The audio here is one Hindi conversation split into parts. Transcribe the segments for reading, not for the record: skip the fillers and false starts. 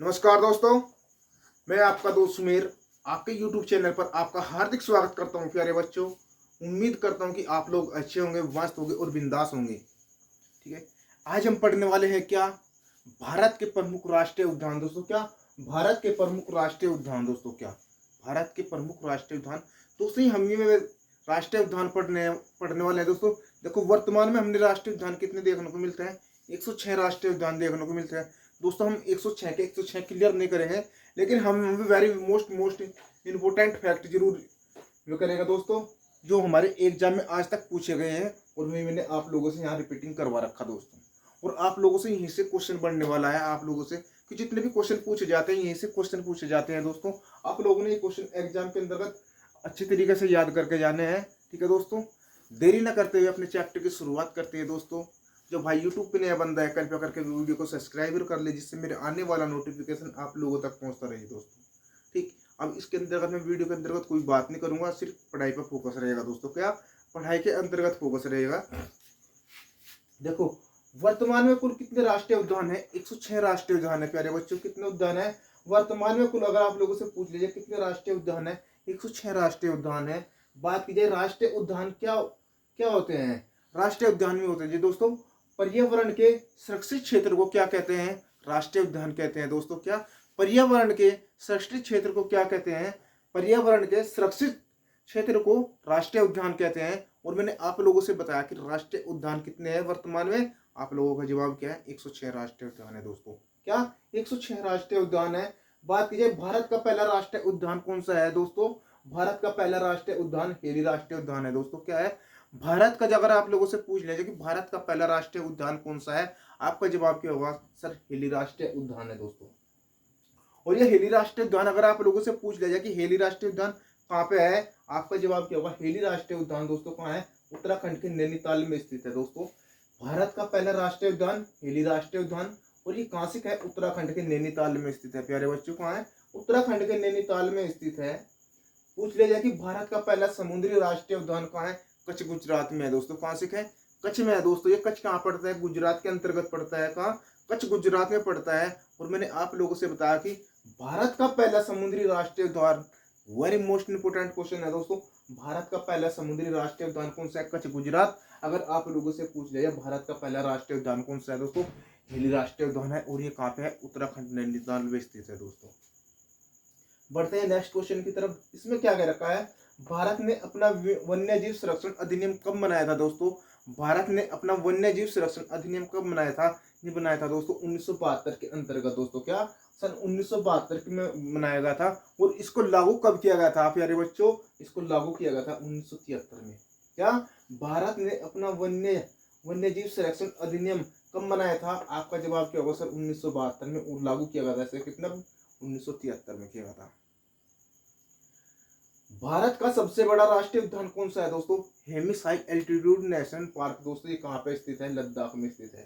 नमस्कार दोस्तों, मैं आपका दोस्त सुमेर आपके YouTube चैनल पर आपका हार्दिक स्वागत करता हूं। प्यारे बच्चों, उम्मीद करता हूं कि आप लोग अच्छे होंगे, मस्त होंगे और बिंदास होंगे। ठीक है, आज हम पढ़ने वाले हैं क्या, भारत के प्रमुख राष्ट्रीय उद्यान। दोस्तों क्या, भारत के प्रमुख राष्ट्रीय उद्यान। दोस्तों क्या, भारत के प्रमुख राष्ट्रीय उद्यान। दोस्तों हम ये राष्ट्रीय उद्यान पढ़ने पढ़ने वाले हैं। दोस्तों देखो, वर्तमान में हमने राष्ट्रीय उद्यान कितने देखने को मिलते हैं? 106 राष्ट्रीय उद्यान देखने को मिलते हैं। दोस्तों हम 106 के 106 क्लियर नहीं करे हैं, लेकिन हम वेरी मोस्ट इम्पोर्टेंट फैक्ट जरूर जो करेगा दोस्तों, जो हमारे एग्जाम में आज तक पूछे गए हैं और मैंने आप लोगों से यहाँ रिपीटिंग करवा रखा दोस्तों। और आप लोगों से यहीं से क्वेश्चन बनने वाला है। आप लोगों से कि जितने भी क्वेश्चन पूछे जाते हैं, यहीं से क्वेश्चन पूछे जाते हैं दोस्तों। आप लोगों ने ये क्वेश्चन एग्जाम के अंतर्गत अच्छे तरीके से याद करके जाने हैं। ठीक है दोस्तों, देरी न करते हुए अपने चैप्टर की शुरुआत करते हैं दोस्तों। जो भाई यूट्यूब पे नया बंदा है, कृपया करके वीडियो को सब्सक्राइब कर ले, जिससे मेरे आने वाला नोटिफिकेशन आप लोगों तक पहुंचता रहे दोस्तों। ठीक, अब इसके अंतर्गत मैं वीडियो के अंतर्गत कोई बात नहीं करूंगा, सिर्फ पढ़ाई पर फोकस रहेगा दोस्तों। क्या, पढ़ाई के अंतर्गत फोकस रहेगा। देखो, वर्तमान में कुल कितने राष्ट्रीय उद्यान है? 106 राष्ट्रीय उद्यान है। प्यारे बच्चों, कितने उद्यान है वर्तमान में कुल? अगर आप लोगों से पूछ लीजिए कितने राष्ट्रीय उद्यान है, 106 राष्ट्रीय उद्यान है। बात की जाए राष्ट्रीय उद्यान क्या क्या होते हैं? राष्ट्रीय उद्यान में होते हैं जी दोस्तों, पर्यावरण के सुरक्षित क्षेत्र को क्या कहते हैं? राष्ट्रीय उद्यान कहते हैं दोस्तों। क्या, पर्यावरण के सुरक्षित क्षेत्र को क्या कहते हैं? पर्यावरण के सुरक्षित क्षेत्र को राष्ट्रीय उद्यान कहते हैं। और मैंने आप लोगों से बताया कि राष्ट्रीय उद्यान कितने हैं वर्तमान में। आप लोगों का जवाब क्या है? 106 राष्ट्रीय उद्यान है दोस्तों। क्या, 106 राष्ट्रीय उद्यान है। बात की जाए भारत का पहला राष्ट्रीय उद्यान कौन सा है दोस्तों? भारत का पहला राष्ट्रीय उद्यान हेली राष्ट्रीय उद्यान है दोस्तों। क्या है भारत का? अगर आप लोगों से पूछ लीजिए कि भारत का पहला राष्ट्रीय उद्यान कौन सा है, आपका जवाब क्या होगा? सर, हेली राष्ट्रीय उद्यान है दोस्तों। और ये हेली राष्ट्रीय उद्यान अगर आप लोगों से पूछ लिया जाए कि हेली राष्ट्रीय उद्यान कहाँ पे है, आपका जवाब क्या होगा? हेली राष्ट्रीय उद्यान दोस्तों कहाँ है? उत्तराखंड के नैनीताल में स्थित है दोस्तों। भारत का पहला राष्ट्रीय उद्यान हेली राष्ट्रीय उद्यान, और ये कहाँ से है? उत्तराखंड के नैनीताल में स्थित है। प्यारे बच्चों, कहाँ है? उत्तराखंड के नैनीताल में स्थित है। पूछ लिया जाए कि भारत का पहला समुद्री राष्ट्रीय उद्यान कहाँ है? कच्छ, गुजरात में है दोस्तों। कहाँ से है? कच्छ में है दोस्तों। ये कच्छ कहाँ पड़ता है? गुजरात के अंतर्गत पड़ता है। कहाँ? कच्छ गुजरात में पड़ता है। और मैंने आप लोगों से बताया कि भारत का पहला समुद्री राष्ट्रीय उद्यान, वेरी मोस्ट इंपोर्टेंट क्वेश्चन है दोस्तों, भारत का पहला समुद्री राष्ट्रीय उद्यान कौन सा है? कच्छ, गुजरात। अगर आप लोगों से पूछ लिया भारत का पहला राष्ट्रीय उद्यान कौन सा है दोस्तों? हिली राष्ट्रीय उद्यान है। और ये कहाँ पे है? उत्तराखंड नैनीताल में स्थित है दोस्तों। बढ़ते हैं नेक्स्ट क्वेश्चन की तरफ। इसमें क्या कह रखा है? भारत ने अपना वन्य जीव संरक्षण अधिनियम कब बनाया था दोस्तों? भारत ने अपना वन्य जीव संरक्षण अधिनियम कब बनाया था? ये बनाया था दोस्तों 1972 के अंतर्गत दोस्तों। क्या, सन 1972 में बनाया गया था। और इसको लागू कब किया गया था प्यारे बच्चों? इसको लागू किया गया था 1973 में। क्या, भारत ने अपना वन्य जीव संरक्षण अधिनियम कब बनाया था? आपका जवाब क्या होगा? सर, 1972 में। और लागू किया गया था कितना? 1973 में किया गया था। भारत का सबसे बड़ा राष्ट्रीय उद्यान कौन सा है दोस्तों? हेमिसाई एल्टीट्यूड नेशनल पार्क दोस्तों। ये कहाँ पे स्थित है? लद्दाख में स्थित है।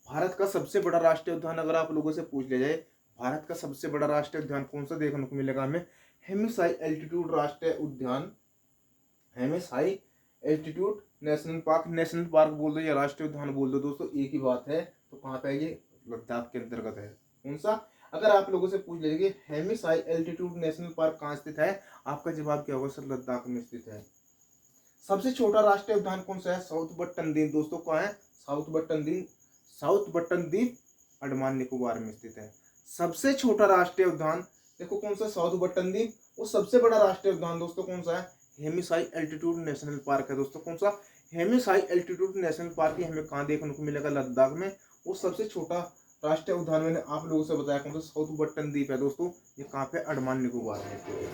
भारत का सबसे बड़ा राष्ट्रीय उद्यान अगर आप लोगों से पूछ लिया जाए, भारत का सबसे बड़ा राष्ट्रीय उद्यान कौन सा देखने को मिलेगा हमें? हेमिसाई एल्टीट्यूड राष्ट्रीय उद्यान, हेमिसाई एल्टीट्यूड नेशनल पार्क बोल दो या राष्ट्रीय उद्यान बोल दो दोस्तों, एक ही बात है। तो कहाँ पे है ये? लद्दाख के अंतर्गत है। कौन सा? अगर आप लोगों से पूछ लीजिए हेमिसाई एल्टीट्यूड नेशनल पार्क कहाँ स्थित है, आपका जवाब क्या होगा? सर, लद्दाख में स्थित है। सबसे छोटा राष्ट्रीय उद्यान कौन सा है? साउथ बट्टन द्वीप दोस्तों। कहाँ है? साउथ बट्टन द्वीप अंडमान निकोबार में स्थित है। सबसे छोटा राष्ट्रीय उद्यान देखो कौन सा? साउथ बट्टन द्वीप। और सबसे बड़ा राष्ट्रीय उद्यान दोस्तों कौन सा है? हेमिसाई एल्टीट्यूड नेशनल पार्क है दोस्तों। कौन सा? हेमिसाई एल्टीट्यूड नेशनल पार्क। हमें कहाँ देखने को मिलेगा? लद्दाख में। और सबसे छोटा राष्ट्रीय उद्यान मैंने आप लोगों से बताया कौन सा? साउथ बट्टन द्वीप है दोस्तों। ये कहाँ पे? अंडमान निकोबार में स्थित है।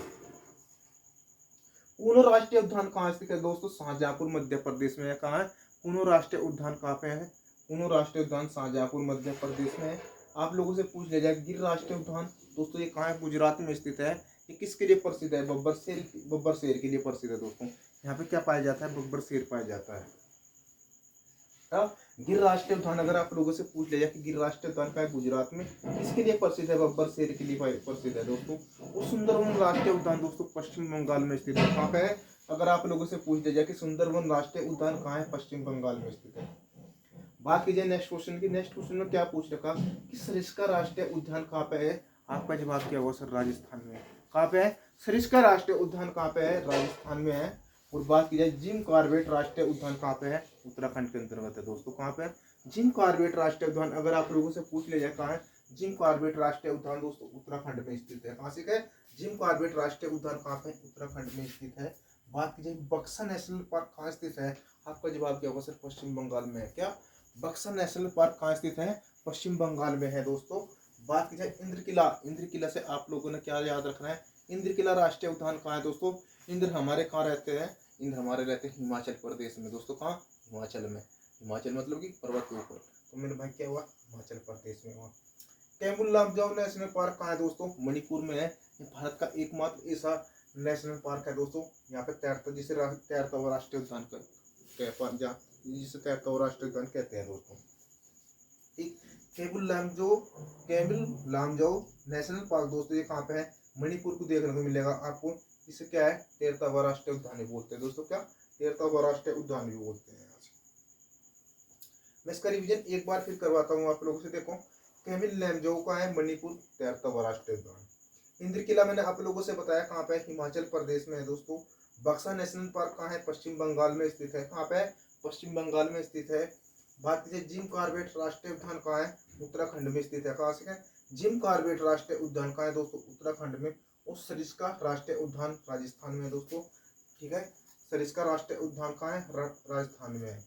पूनो राष्ट्रीय उद्यान कहाँ स्थित है दोस्तों? शाहजहांपुर मध्य प्रदेश में है। कहाँ है? पूनो राष्ट्रीय उद्यान कहाँ पे है? पूनो राष्ट्रीय उद्यान शाहजहांपुर मध्य प्रदेश में है। आप लोगों से पूछ लिया जाए गिर राष्ट्रीय उद्यान दोस्तों, ये कहाँ है? गुजरात में स्थित है। ये किसके लिए प्रसिद्ध है? बब्बर शेर के लिए प्रसिद्ध है दोस्तों। यहाँ पे क्या पाया जाता है? बब्बर शेर पाया जाता है। गिर राष्ट्रीय उद्यान अगर आप लोगों से पूछ लिया कि गिर राष्ट्रीय उद्यान का है गुजरात में, किसके लिए प्रसिद्ध है? बब्बर शेर के लिए प्रसिद्ध है दोस्तों। और सुंदरवन राष्ट्रीय उद्यान दोस्तों पश्चिम बंगाल में स्थित है। कहाँ पे है? अगर आप लोगों से पूछ लिया कि सुंदरवन राष्ट्रीय उद्यान कहाँ है? पश्चिम बंगाल में स्थित है। बात कीजिए नेक्स्ट क्वेश्चन की। नेक्स्ट क्वेश्चन में क्या पूछ रखा कि सरिस्का राष्ट्रीय उद्यान कहाँ पे है? आपका जवाब क्या होगा सर? राजस्थान में। कहाँ पे है? सरिस्का राष्ट्रीय उद्यान कहाँ पे है? राजस्थान में है। और बात की जाए जिम कॉर्बेट राष्ट्रीय उद्यान कहाँ पे है? उत्तराखंड के अंतर्गत है दोस्तों। कहाँ पे है? जिम कॉर्बेट राष्ट्रीय उद्यान अगर आप लोगों से पूछ लिया जाए कहाँ है जिम कॉर्बेट राष्ट्रीय उद्यान दोस्तों? उत्तराखंड में स्थित है। कहाँ से है जिम कॉर्बेट राष्ट्रीय उद्यान? कहाँ पे? उत्तराखंड में स्थित है। बात की जाए बक्सा नेशनल पार्क कहाँ स्थित है? आपका जवाब क्या होगा सर? पश्चिम बंगाल में है। क्या? बक्सा नेशनल पार्क कहाँ स्थित है? पश्चिम बंगाल में है दोस्तों। बात की जाए इंद्र किला, इंद्र किला से आप लोगों ने क्या याद रखना है? इंद्र किला राष्ट्रीय उद्यान कहाँ है दोस्तों? इंद्र हमारे कहाँ रहते हैं? इंद्र हमारे रहते हैं हिमाचल प्रदेश में दोस्तों। कहाँ? हिमाचल में। हिमाचल मतलब कि पर्वत के ऊपर। तो मेरे भाई क्या हुआ? हिमाचल प्रदेश में हुआ। कैमूर लामजाओ नेशनल पार्क कहाँ है दोस्तों? मणिपुर में है। ये भारत का एकमात्र ऐसा नेशनल पार्क है दोस्तों। यहाँ पे तैरता हुआ राष्ट्रीय उद्यान जिसे तैरता हुआ राष्ट्रीय उद्यान कहते हैं दोस्तों। ठीक। केबुल लामजाओ नेशनल पार्क दोस्तों ये कहाँ पे है? मणिपुर को देखने को मिलेगा आपको। इसे क्या है? तैरता हुआ राष्ट्रीय उद्यान भी बोलते हैं दोस्तों। क्या? तैरता हुआ राष्ट्रीय उद्यान भी बोलते हैं। मैं इसका रिवीजन एक बार फिर करवाता हूँ आप लोगों से। देखो, केमिल लैमजो का है मणिपुर तैरता हुआ राष्ट्रीय उद्यान। इंद्र किला मैंने आप लोगों से बताया कहाँ पे? हिमाचल प्रदेश में है दोस्तों। बक्सा नेशनल पार्क कहाँ है? पश्चिम बंगाल में स्थित है। कहाँ पे? पश्चिम बंगाल में स्थित है। बात कीजिए जिम कॉर्बेट राष्ट्रीय उद्यान कहाँ है? उत्तराखंड में स्थित है। कहाँ से है? जिम कॉर्बेट राष्ट्रीय उद्यान कहाँ है दोस्तों? उत्तराखंड में। और सरिस्का राष्ट्रीय उद्यान राजस्थान में है दोस्तों। ठीक है, सरिस्का राष्ट्रीय उद्यान कहाँ है? राजस्थान में है।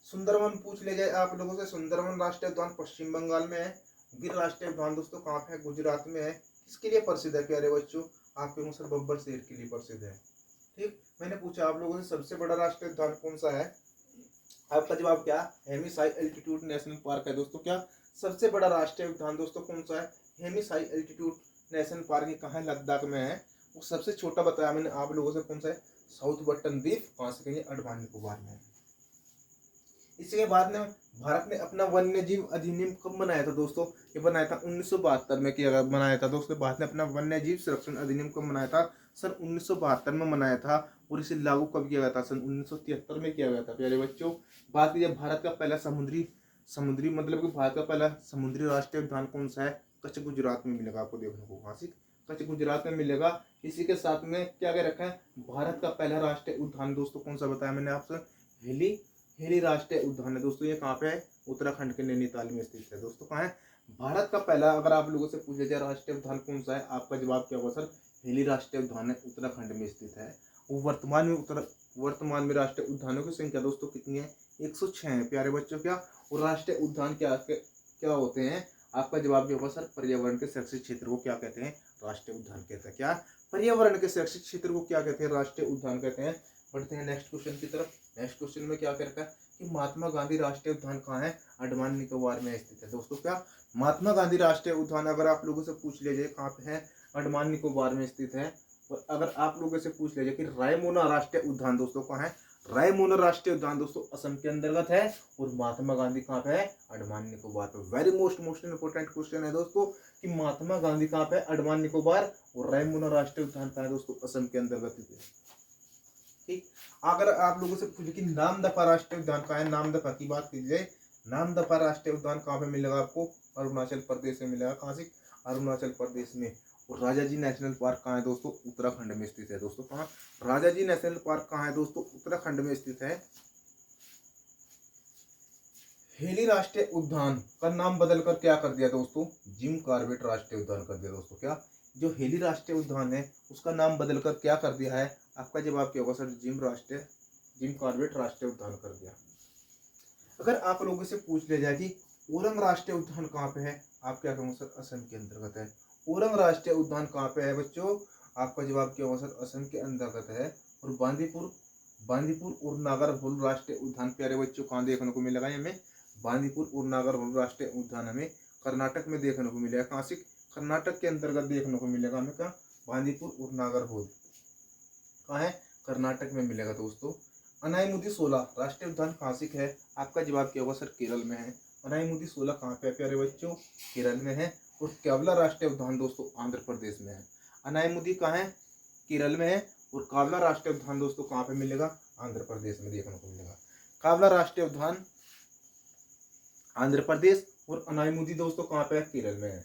सुंदरवन पूछ ले जाए आप लोगों से, सुंदरवन राष्ट्रीय उद्यान पश्चिम बंगाल में है। गिर राष्ट्रीय उद्यान दोस्तों कहाँ पे है? गुजरात में है। किसके लिए प्रसिद्ध है प्यारे बच्चों? आपके अनुसार बब्बर शेर के लिए प्रसिद्ध है। ठीक, मैंने पूछा आप लोगों से सबसे बड़ा राष्ट्रीय उद्यान कौन सा है? आपका जवाब क्या? Hemis high altitude national park है दोस्तों। क्या? सबसे बड़ा राष्ट्रीय उद्यान दोस्तों कौन सा है? Hemis high altitude national park. कहाँ है? लद्दाख में है। वो सबसे छोटा बताया मैंने आप लोगों से कौन सा है? साउथ बटन द्वीप। कहाँ से? कहिए अंडमान निकोबार में है। इसके बाद में भारत ने अपना वन्य जीव अधिनियम कब बनाया था दोस्तों? ये बनाया था 1972 में किया बनाया था दोस्तों। भारत ने अपना वन्य जीव संरक्षण अधिनियम कब बनाया था? सन 1972 में बनाया था। और इसे लागू कब किया गया था? सन 1973 में किया गया था प्यारे बच्चों। बात कीजिए भारत का पहला समुद्री समुद्री मतलब कि भारत का पहला समुद्री राष्ट्रीय उद्यान कौन सा है? कच्छ गुजरात में मिलेगा आपको देखने को। हाँ, कच्छ गुजरात में मिलेगा। इसी के साथ में क्या क्या रखा है? भारत का पहला राष्ट्रीय उद्यान दोस्तों कौन सा बताया मैंने आपसे? हिली हिली राष्ट्रीय उद्यान है दोस्तों। ये कहाँ पे है? उत्तराखंड के नैनीताल में स्थित है दोस्तों। कहाँ है? भारत का पहला, अगर आप लोगों से पूछा जाए राष्ट्रीय उद्यान कौन सा है, आपका जवाब क्या होगा सर? हिली राष्ट्रीय उद्यान है, उत्तराखंड में स्थित है। वो वर्तमान में राष्ट्रीय उद्यानों की संख्या दोस्तों कितनी है? 106 है प्यारे बच्चों। क्या? और राष्ट्रीय उद्यान क्या होते हैं? आपका जवाब भी होगा सर पर्यावरण के सुरक्षित क्षेत्र को क्या कहते हैं? राष्ट्रीय उद्यान कहते हैं। क्या? पर्यावरण के सुरक्षित क्षेत्र को क्या कहते हैं? राष्ट्रीय उद्यान कहते हैं। बढ़ते हैं नेक्स्ट क्वेश्चन की तरफ। नेक्स्ट क्वेश्चन में क्या कर रखा है कि महात्मा गांधी राष्ट्रीय उद्यान कहाँ है? अंडमान निकोबार में स्थित है दोस्तों। क्या? महात्मा गांधी राष्ट्रीय उद्यान अगर आप लोगों से पूछ लिया जाए कहाँ पे है? अंडमान निकोबार में स्थित है। और अगर आप लोगों से पूछ लिया जाए कि रायमोना राष्ट्रीय उद्यान दोस्तों कहाँ है? रायमोना राष्ट्रीय उद्यान दोस्तों असम के अंतर्गत है। और महात्मा गांधी कहाँ पे है? अंडमान निकोबार पे। वेरी मोस्ट इंपोर्टेंट क्वेश्चन है दोस्तों कि महात्मा गांधी कहाँ पे? अंडमान निकोबार। और रायमोना राष्ट्रीय उद्यान कहाँ है दोस्तों? असम के अंतर्गत है। ठीक, अगर आप लोगों से पूछे कि नामदफा राष्ट्रीय उद्यान कहाँ है? नामदफा की बात की जाए, नामदफा राष्ट्रीय उद्यान कहाँ पे मिलेगा आपको? अरुणाचल प्रदेश में मिलेगा। कहाँ से? अरुणाचल प्रदेश में। और राजाजी नेशनल पार्क कहाँ है दोस्तों? उत्तराखंड में स्थित है दोस्तों। कहाँ? राजाजी नेशनल पार्क कहाँ है दोस्तों? उत्तराखंड में स्थित है। हेली राष्ट्रीय उद्यान का नाम बदलकर क्या कर दिया दोस्तों? जिम कॉर्बेट राष्ट्रीय उद्यान कर दिया दोस्तों। क्या? जो हेली राष्ट्रीय उद्यान है उसका नाम बदलकर क्या कर दिया है? आपका जवाब क्या होगा सर? जिम कॉर्बेट राष्ट्रीय उद्यान कर दिया। अगर आप लोगों से पूछ लिया जाए कि ओरंग राष्ट्रीय उद्यान कहाँ पे है, आप क्या कहोगे सर? असम के अंतर्गत है। ओरंग राष्ट्रीय उद्यान कहाँ पे है बच्चों? आपका जवाब क्या होगा सर? असम के अंतर्गत है। और बांदीपुर बांदीपुर और नागरहोल राष्ट्रीय उद्यान प्यारे बच्चों कहाँ देखने को मिलेगा? हमें बांदीपुर और नागरहोल राष्ट्रीय उद्यान हमें कर्नाटक में देखने को मिलेगा। कहाँ से? कर्नाटक के अंतर्गत देखने को मिलेगा हमें। कहाँ? बांदीपुर और नागरहोल कहाँ है? कर्नाटक में मिलेगा दोस्तों। अनाईमुदी 16 राष्ट्रीय उद्यान कहाँ से है? आपका जवाब क्या होगा सर? केरल में है। अनाईमुदी 16 कहाँ पे है प्यारे बच्चों? केरल में है। और कावला राष्ट्रीय उद्यान दोस्तों आंध्र प्रदेश में है। अनाईमुदी कहाँ है? केरल में है। और कावला राष्ट्रीय उद्यान दोस्तों कहाँ पे मिलेगा? आंध्र प्रदेश में देखने को मिलेगा। कावला राष्ट्रीय उद्यान आंध्र प्रदेश। और अनाईमुदी दोस्तों कहाँ पे है? केरल में है।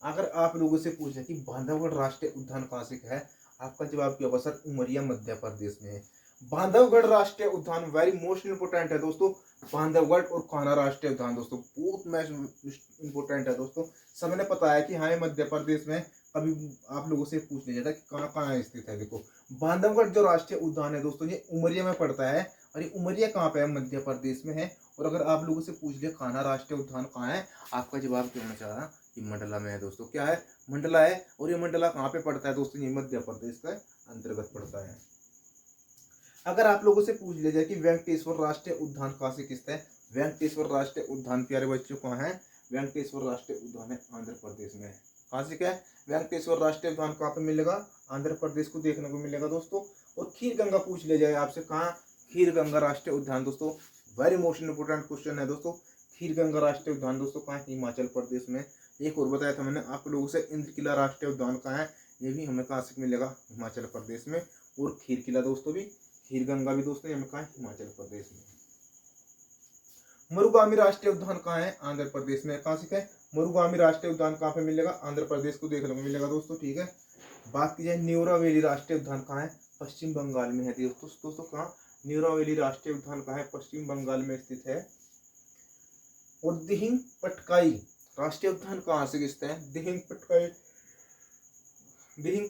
अगर आप लोगों से पूछे कि बांधवगढ़ राष्ट्रीय उद्यान कहाँ से है, आपका जवाब क्या होगा सर? उमरिया मध्य प्रदेश में है। बांधवगढ़ राष्ट्रीय उद्यान वेरी मोस्ट इंपोर्टेंट है दोस्तों। बांधवगढ़ और कान्हा राष्ट्रीय उद्यान दोस्तों बहुत मैच इंपोर्टेंट है दोस्तों। सबने पता है कि हाँ ये मध्य प्रदेश में। अभी आप लोगों से पूछ लिया जाता है कि कहाँ कहाँ स्थित है। देखो बांधवगढ़ जो राष्ट्रीय उद्यान है दोस्तों ये उमरिया में पड़ता है। और ये उमरिया कहाँ पे है? मध्य प्रदेश में है। और अगर आप लोगों से पूछ लिया कान्हा राष्ट्रीय उद्यान कहाँ है, आपका जवाब क्या होना चाह रहा? ये मंडला में है दोस्तों। क्या है? मंडला है। और ये मंडला कहाँ पे पड़ता है दोस्तों? ये मध्य प्रदेश का अंतर्गत पड़ता है। अगर आप लोगों से पूछ लिया जाए कि वेंकटेश्वर राष्ट्रीय उद्यान कहाँ से किस्त है, वेंकटेश्वर राष्ट्रीय उद्यान प्यारे बच्चों कहाँ है? वेंकटेश्वर राष्ट्रीय उद्यान है आंध्र प्रदेश में। कहाँ से क्या है? वेंकटेश्वर राष्ट्रीय उद्यान कहाँ पे मिलेगा? आंध्र प्रदेश को देखने को मिलेगा दोस्तों। और खीर गंगा पूछ लिया जाए आपसे, कहाँ? खीर गंगा राष्ट्रीय उद्यान दोस्तों वेरी मोस्ट इंपोर्टेंट क्वेश्चन है दोस्तों। खीर गंगा राष्ट्रीय उद्यान दोस्तों कहाँ है? हिमाचल प्रदेश में। एक और बताया था मैंने आप लोगों से, इंद्र किला राष्ट्रीय उद्यान कहाँ है? ये भी हमें कहाँ से मिलेगा? हिमाचल प्रदेश में। और खीर किला दोस्तों भी, खीर गंगा भी दोस्तों हमें कहाँ है? हिमाचल प्रदेश में। मरुगामी राष्ट्रीय उद्यान कहाँ है? आंध्र प्रदेश में। कहाँ से क्या है? मरुगामी राष्ट्रीय उद्यान कहाँ पे मिलेगा? आंध्र प्रदेश को देखने को मिलेगा दोस्तों। ठीक है, बात की जाए न्यूरावेली राष्ट्रीय उद्यान कहाँ है? पश्चिम बंगाल में है दोस्तों। कहाँ? न्यूरावेली राष्ट्रीय उद्यान कहाँ है? पश्चिम बंगाल में स्थित है। और दिहिंग पटकाई राष्ट्रीय उद्यान कहाँ से स्थित है? दिहिंग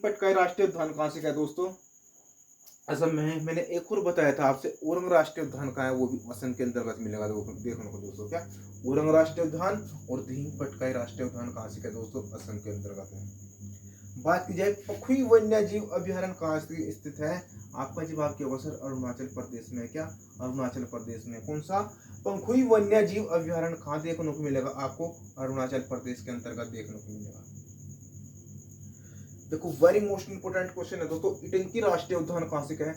पटकाई राष्ट्रीय उद्यान कहाँ से क्या है दोस्तों? असम में है। मैंने एक और बताया था आपसे, औरंग राष्ट्रीय उद्यान कहाँ है? वो भी असम के अंतर्गत मिलेगा देखने को दोस्तों। क्या? औरंग राष्ट्रीय उद्यान और दिहिंग पटकाई राष्ट्रीय उद्यान कहाँ से क्या दोस्तों? असम के अंतर्गत है। बात की जाए पखुई वन्य जीव अभ्यारण्य कहाँ स्थित है, आपका जवाब क्या होगा सर? अरुणाचल प्रदेश में। क्या? अरुणाचल प्रदेश में। कौन सा? पंखुई वन्य जीव अभ्यारण्य कहाँ देखने को मिलेगा आपको? अरुणाचल प्रदेश के अंतर्गत देखने को मिलेगा। देखो वेरी मोस्ट इंपोर्टेंट क्वेश्चन है दोस्तों, इटंकी राष्ट्रीय उद्यान कहाँ से क्या है?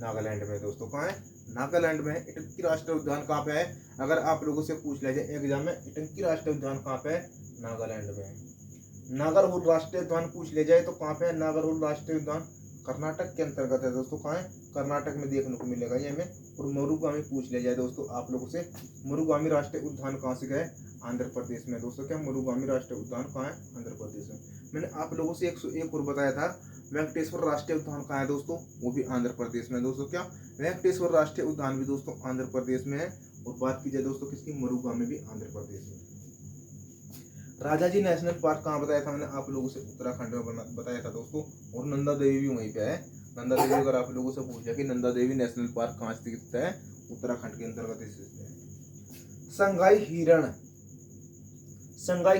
नागालैंड में दोस्तों। कहाँ है? नागालैंड में। इटंकी राष्ट्रीय उद्यान कहाँ पे है? अगर आप लोगों से पूछ लिया जाए एग्जाम में, इटंकी राष्ट्रीय उद्यान कहाँ पे है? नागालैंड में। नागरहोल राष्ट्रीय उद्यान पूछ लिया जाए तो कहाँ पे है? नागरहोल राष्ट्रीय उद्यान कर्नाटक के अंतर्गत है दोस्तों। कहाँ है? कर्नाटक में देखने को मिलेगा ये हमें। और मरुगामी पूछ लिया जाए दोस्तों आप लोगों से, मरुगामी राष्ट्रीय उद्यान कहाँ से गए? आंध्र प्रदेश में दोस्तों। क्या? मरुगामी राष्ट्रीय उद्यान कहाँ है? आंध्र प्रदेश में। मैंने आप लोगों से एक और बताया था, वेंकटेश्वर राष्ट्रीय उद्यान कहाँ है दोस्तों? वो भी आंध्र प्रदेश में दोस्तों। क्या? वेंकटेश्वर राष्ट्रीय उद्यान भी दोस्तों आंध्र प्रदेश में है। और बात की जाए दोस्तों किसकी? मरुगामी भी आंध्र प्रदेश में। राजाजी नेशनल पार्क कहाँ बताया था मैंने आप लोगों से? उत्तराखंड में बताया था दोस्तों। और नंदा देवी भी वहीं पे है। नंदा देवी अगर आप लोगों से पूछा कि नंदा देवी नेशनल पार्क कहाँ स्थित है, उत्तराखंड के अंतर्गत स्थित है। संगाई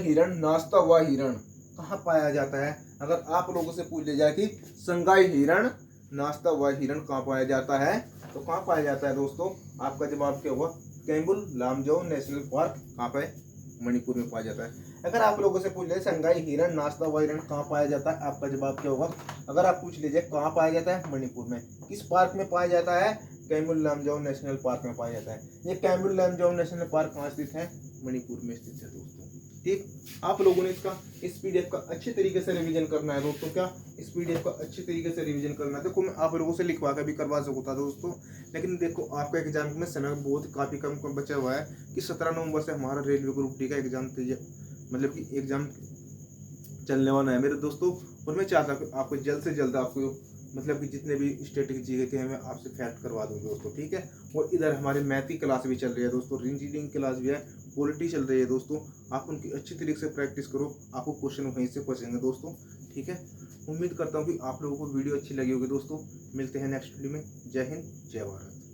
हिरण नाश्ता हुआ हिरण कहाँ पाया जाता है? अगर आप लोगों से पूछ लिया जाए कि संगाई हिरण नाश्ता हुआ हिरण कहाँ पाया जाता है, तो कहाँ पाया जाता है दोस्तों? आपका जवाब क्या होगा? कैम्बुल लामजो नेशनल पार्क कहाँ पे? मणिपुर में पाया जाता है। अगर आप लोगों से पूछ ले संगाई हिरण नाश्ता हुआ हिरण कहाँ पाया जाता है, आपका जवाब क्या होगा? अगर आप पूछ लीजिए कहाँ पाया जाता है? मणिपुर में। किस पार्क में पाया जाता है? कैम्बुल लामजो नेशनल पार्क में पाया जाता है। ये कैम्बुल लामजो नेशनल पार्क कहाँ स्थित है? मणिपुर में स्थित है दोस्तों। ठीक, आप लोगों ने इस पीडीएफ का अच्छे तरीके से रिवीजन करना है दोस्तों। क्या? इस पीडीएफ का अच्छे तरीके से रिवीजन करना है। देखो मैं आप लोगों से लिखवा कर भी करवा सकता था दोस्तों, लेकिन देखो आपका एग्जाम में समय बहुत काफ़ी कम बचा हुआ है कि 17 नवंबर से हमारा रेलवे ग्रुप डी का एग्जाम मतलब कि एग्जाम चलने वाला है मेरे दोस्तों। और मैं चाहता हूँ आपको जल्द से जल्द आपको मतलब कि जितने भी स्टैटिक चीज़ें थे मैं आपसे फैक्ट करवा दूँ दोस्तों। ठीक है, और इधर हमारे मैथ की क्लास भी चल रही है दोस्तों, रीजनिंग क्लास भी है, पॉलिटी चल रही है दोस्तों। आप उनकी अच्छी तरीके से प्रैक्टिस करो, आपको क्वेश्चन वहीं से पूछेंगे दोस्तों। ठीक है, उम्मीद करता हूँ कि आप लोगों को वीडियो अच्छी लगी होगी दोस्तों। मिलते हैं नेक्स्ट वीडियो में। जय हिंद, जय भारत।